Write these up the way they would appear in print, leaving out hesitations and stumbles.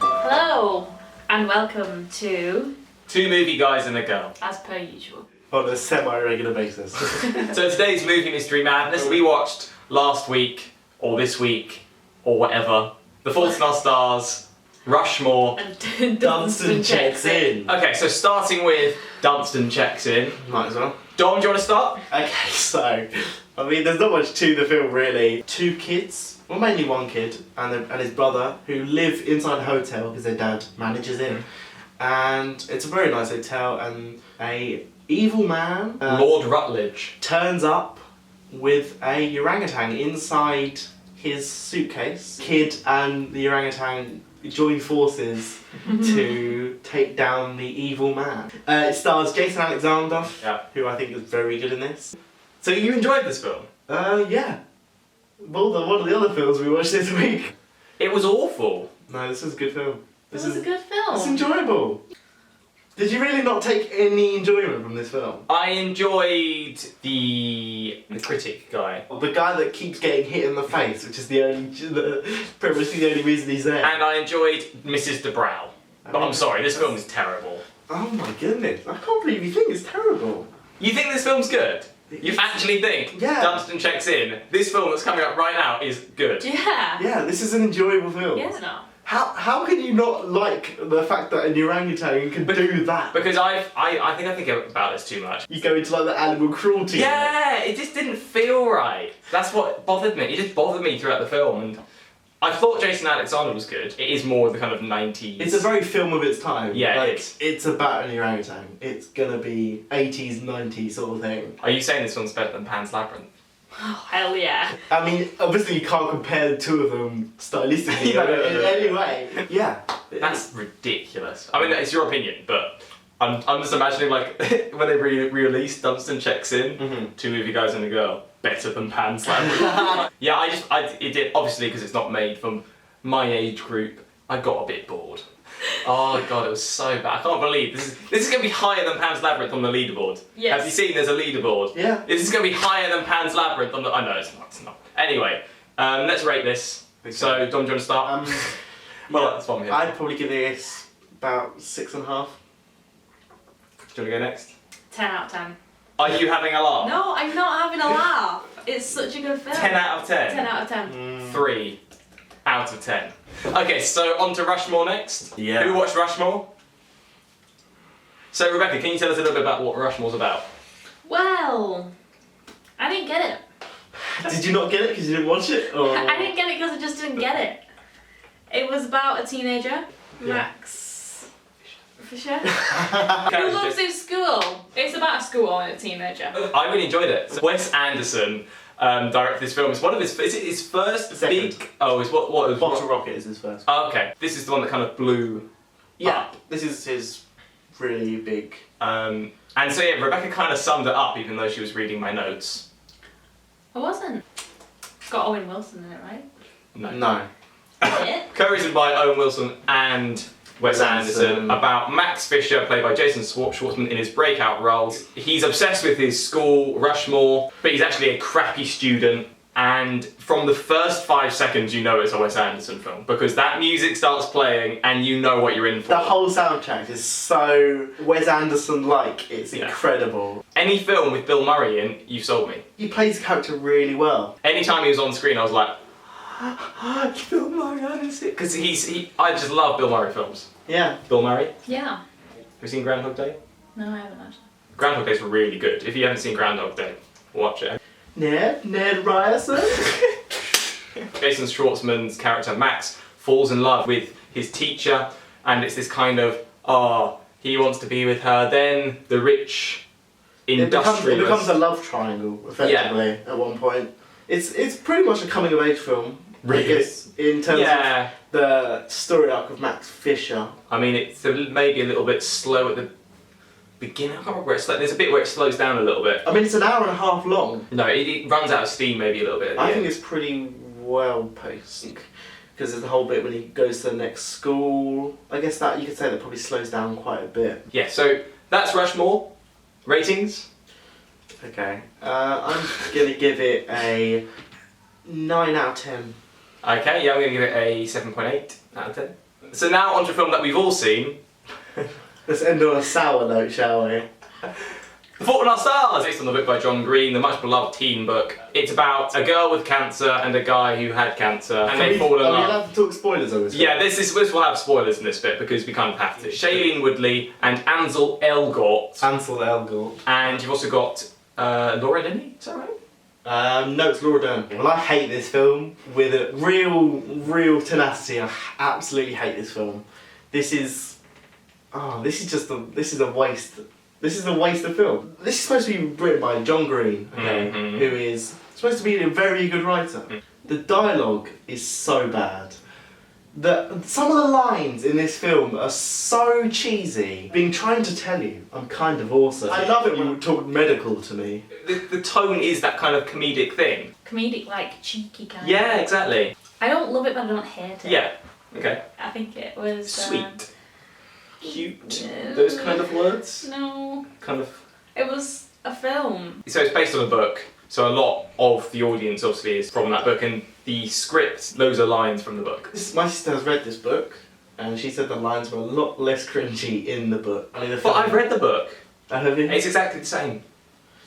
Hello, and welcome to Two Movie Guys and a Girl. As per usual. On a semi-regular basis. So today's Movie Mystery Madness, we watched last week, or this week, or whatever, The Fault in Our Stars, Rushmore, And Dunston Checks In. Okay, so starting with Dunston Checks In. Might as well. Dom, do you want to start? Okay, so, I mean, there's not much to the film really. Two kids, well mainly one kid, and his brother, who live inside a hotel because their dad manages it. And it's a very nice hotel, and a evil man Lord Rutledge. turns up with a orangutan inside his suitcase. Kid and the orangutan join forces to take down the evil man. It stars Jason Alexander, Yeah. who I think is very good in this. So you enjoyed this film? Yeah. More than one of the other films we watched this week. It was awful. No, this was a good film. This was a good film. It's enjoyable. Did you really not take any enjoyment from this film? I enjoyed the critic guy. The guy that keeps getting hit in the face, which is pretty much the only reason he's there. And I enjoyed Mrs. DeBrow. But I'm sorry, this film is terrible. Oh my goodness, I can't believe you think it's terrible. You think this film's good? You actually think Yeah. Dunston Checks In, this film that's coming up right now, is good? Yeah. Yeah, this is an enjoyable film. Yeah, no. How can you not like the fact that an orangutan can do that? Because I think about this too much. You go into like the animal cruelty. Yeah, it just didn't feel right. That's what bothered me. It just bothered me throughout the film, and I thought Jason Alexander was good. It is more the kind of 90s. It's a very film of its time. Yeah, like, it is. It's about an orangutan. It's gonna be 80s, 90s sort of thing. Are you saying this one's better than Pan's Labyrinth? Oh, hell yeah. I mean, obviously you can't compare the two of them stylistically No, in any way. Yeah. That's ridiculous. I mean, it's your opinion, but I'm just imagining like when they re-released Dunston Checks In, Two Movie Guys and a Girl, better than Pan's Labyrinth. Yeah, it did, obviously because it's not made from my age group, I got a bit bored. Oh god, it was so bad. I can't believe this is going to be higher than Pan's Labyrinth on the leaderboard. Yes. Have you seen there's a leaderboard? Yeah. This is going to be higher than Pan's Labyrinth on the... I know, it's not. Anyway, let's rate this. So, Dom, do you want to start? Well, that's what I'm here. I'd probably give this about 6.5. Do you want to go next? 10 out of 10. Are you having a laugh? No, I'm not having a laugh. It's such a good film. 10 out of 10? 10 out of 10. 3 out of 10. Okay, so on to Rushmore next. Yeah. Who watched Rushmore? So Rebecca, can you tell us a little bit about what Rushmore's about? Well, I didn't get it. Did you not get it because you didn't watch it? Or? I didn't get it because I just didn't get it. It was about a teenager, Max Fisher, who loves his school. It's about a school and a teenager. I really enjoyed it. So Wes Anderson directed this film. It's one of his first Second. big... Oh, it's what was... Bottle Rocket is his first. Oh, okay. This is the one that kind of blew up. This is his really big... And so yeah, Rebecca kind of summed it up even though she was reading my notes. I wasn't. It's got Owen Wilson in it, right? No. Yeah. Co-written by Owen Wilson and Wes Anderson, about Max Fisher, played by Jason Schwartzman in his breakout roles. He's obsessed with his school, Rushmore, but he's actually a crappy student. And from the first 5 seconds, you know it's a Wes Anderson film because that music starts playing and you know what you're in for. The whole soundtrack is so Wes Anderson-like. It's incredible. Any film with Bill Murray in, you've sold me. He plays the character really well. Anytime he was on screen, I was like, Bill Murray, because I just love Bill Murray films. Yeah. Bill Murray. Yeah. Have you seen Groundhog Day? No, I haven't actually. Groundhog Day's really good. If you haven't seen Groundhog Day, watch it. Ned Ryerson. Jason Schwartzman's character Max falls in love with his teacher, and it's this kind of, he wants to be with her, then the rich industrialist. It becomes a love triangle, effectively, at one point. It's pretty much a coming of age film. Really? In terms of the story arc of Max Fisher. I mean, it's maybe a little bit slow at the beginning. I can't remember where it's like. There's a bit where it slows down a little bit. I mean, it's an hour and a half long. No, it runs out of steam maybe a little bit. I think it's pretty well paced. Because there's the whole bit when he goes to the next school. I guess that you could say that probably slows down quite a bit. Yeah, so that's Rushmore. Ratings? Okay. I'm gonna give it a 9 out of 10. Okay, yeah, I'm going to give it a 7.8 out of 10. So now onto a film that we've all seen. Let's end on a sour note, shall we? The Fault in Our Stars, based on the book by John Green, the much beloved teen book. It's about a girl with cancer and a guy who had cancer, and they fall in Are we love. allowed to talk spoilers on this? Yeah, this will have spoilers in this bit because we kind of have to. Shailene Woodley and Ansel Elgort. Ansel Elgort. And you've also got Laura Linney, is that right? No, it's Laura Dern. Well, I hate this film with a real tenacity. I absolutely hate this film. This is a waste. This is a waste of film. This is supposed to be written by John Green, okay, who is supposed to be a very good writer. The dialogue is so bad. Some of the lines in this film are so cheesy. Been trying to tell you, I'm kind of awesome. I love it when you talk medical to me. The tone is that kind of comedic thing. Comedic, like cheeky kind. Yeah, exactly. I don't love it, but I don't hate it. Yeah. Okay. I think it was Sweet. Cute. Those kind of words. No. Kind of. It was a film. So it's based on a book. So a lot of the audience obviously is from that book, and the script, loads of lines from the book. My sister has read this book, and she said the lines were a lot less cringy in the book. I mean, the But I've read the book. Have you? It's exactly the same.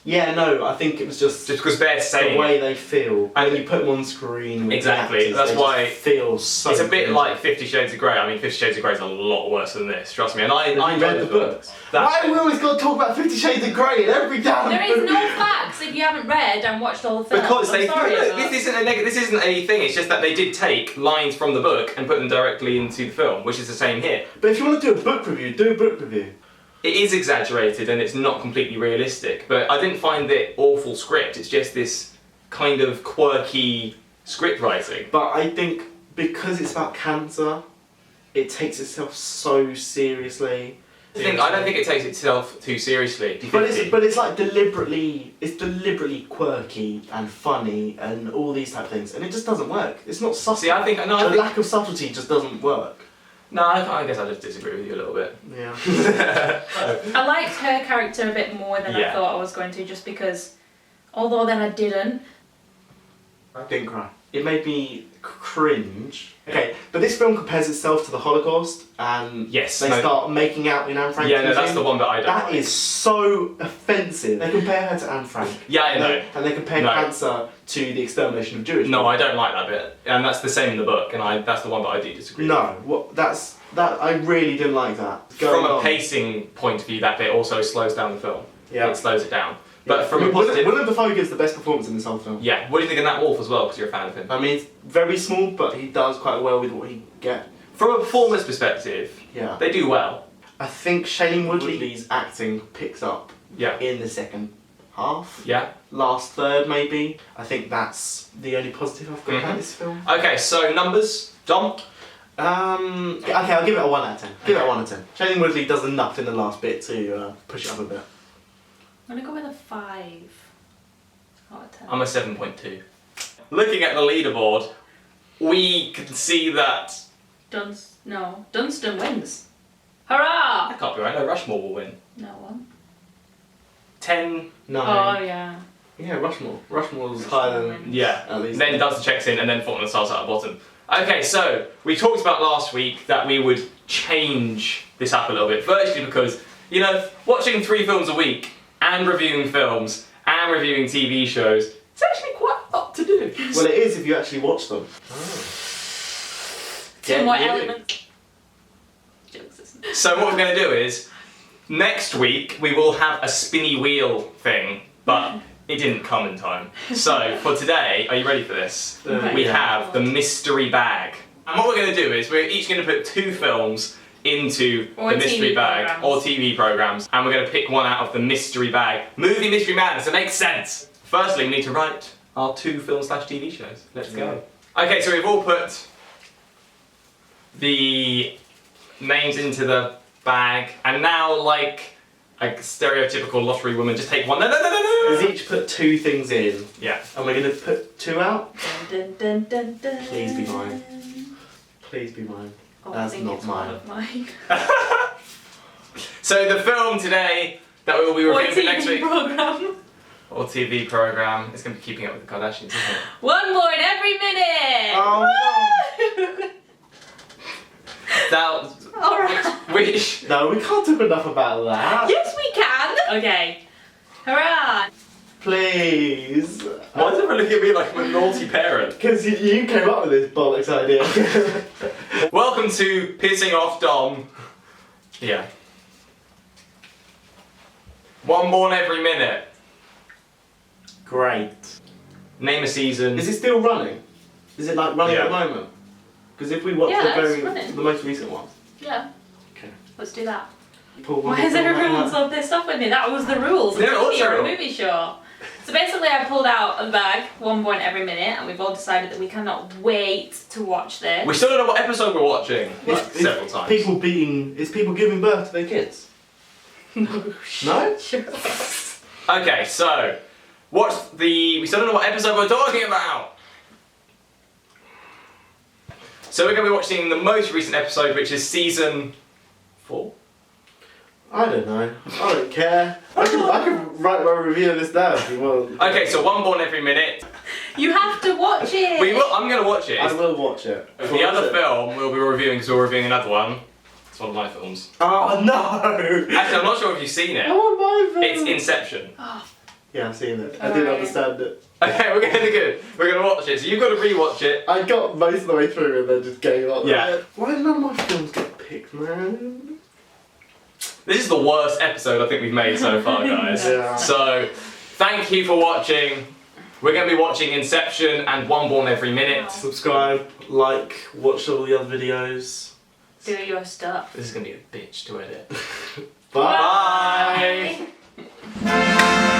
Yeah, no, I think it was just because they're saying the way they feel. And when you put them on screen with exactly, the actors, that's they why just feel so it's a bit cringy. like 50 Shades of Grey. I mean, 50 Shades of Grey is a lot worse than this, trust me. And I read the books. Why have we always got to talk about 50 Shades of Grey in every damn There is no facts if you haven't read and watched all the films. Because I'm sorry, look, this isn't a thing, it's just that they did take lines from the book and put them directly into the film, which is the same here. But if you want to do a book review, do a book review. It is exaggerated and it's not completely realistic, but I didn't find it awful script, it's just this kind of quirky script writing. But I think because it's about cancer, it takes itself so seriously. I don't think it takes itself too seriously. But it's like deliberately quirky and funny and all these type of things, and it just doesn't work. It's not subtle. See, I think lack of subtlety just doesn't work. No, I guess I just disagree with you a little bit. Yeah. I liked her character a bit more than I thought I was going to, just because, although then I didn't. I didn't cry. It made me cringe. Okay, but this film compares itself to the Holocaust, and they start making out in Anne Frank. Yeah, no, that's the one that I don't That like. is so offensive. They compare her to Anne Frank. Yeah, I know. And they compare cancer to the extermination of Jewish people. No, I don't like that bit, and that's the same in the book, and that's the one that I do disagree with. No, I really didn't like that. From a pacing point of view, that bit also slows down the film. Yeah. It slows it down. But from a positive... Willem Dafoe gives the best performance in this whole film. Yeah, what do you think of Nat Wolff as well, because you're a fan of him? I mean, it's very small, but he does quite well with what he gets. From a performance perspective, yeah, they do well. I think Shailene Woodley's acting picks up in the second half. Yeah. Last third, maybe. I think that's the only positive I've got about this film. Okay, so numbers. Dom? Okay, I'll give it a 1 out of 10. Give it a 1 out of 10. Shailene Woodley does enough in the last bit to push it up a bit. I'm gonna go with a 5 out of 10. I'm a 7.2. Looking at the leaderboard, we can see that... Dunston wins. Hurrah! That can't be right, no, Rushmore will win. No one. 10... 9. Oh, yeah. Yeah, Rushmore. Rushmore's higher than... Yeah, at least. then Dunston Checks In, and then Fault in Our Stars at the bottom. Okay, so, we talked about last week that we would change this up a little bit. Firstly because, you know, watching 3 films a week, and reviewing films, and reviewing TV shows, it's actually quite a lot to do. Well, it is if you actually watch them. Two more elements. Jokes, isn't it? So what we're going to do is, next week we will have a spinny wheel thing, but it didn't come in time. So for today, are you ready for this? We have the mystery bag. And what we're going to do is, we're each going to put 2 films into the mystery bag, or TV programs, and we're going to pick one out of the mystery bag. Movie Mystery Madness, it makes sense! Firstly, we need to write our 2 film/TV shows. Let's go. Okay, so we've all put the names into the bag, and now, like a stereotypical lottery woman, just take one. No. We've each put 2 things in. Yeah. And we're going to put 2 out. Dun, dun, dun, dun. Please be mine. Please be mine. Oh, That's I think not it's mine. one of mine. So the film today that we will be reviewing for next week. program. or TV program. It's going to be Keeping Up with the Kardashians, isn't it? One more in every minute! Oh That Alright. which no, we can't talk enough about that. Yes, we can! Okay. Hurrah! Please. why is everyone looking at me like I'm a naughty parent? Because you came up with this bollocks idea. Welcome to Pissing Off Dom. Yeah. One born every minute. Great. Name a season. Is it still running? Is it like running Yeah. at the moment? Because if we watch Yeah, it's running. the most recent one. Yeah, Okay. let's do that. Pull one, Why is pull one everyone out. so pissed off with me? That was the rules. Yeah, it was You're a true. movie show. So basically I pulled out of the bag one point every minute and we've all decided that we cannot wait to watch this. We still don't know what episode we're watching. It's Several times. It's people giving birth to their kids. No? Sure. Okay, so we still don't know what episode we're talking about. So we're going to be watching the most recent episode, which is season 4. I don't know. I don't care. I can write my review of this now if you want. Okay, so one born every minute. You have to watch it! We will. I'm going to watch it. I will watch it. The other film we'll be reviewing because we're reviewing another one. It's one of my films. Oh no! Actually, I'm not sure if you've seen I it. want my film. It's Inception. Oh, Yeah, I've seen it. I didn't Alright. understand it. Okay, we're gonna watch it. So you've got to rewatch it. I got most of the way through and then just gave up. Yeah. Why did none of my films get picked, man? This is the worst episode I think we've made so far, guys. Yeah. So, thank you for watching. We're going to be watching Inception and One Born Every Minute. Subscribe, like, watch all the other videos. do your stuff. This is going to be a bitch to edit. Bye. Bye.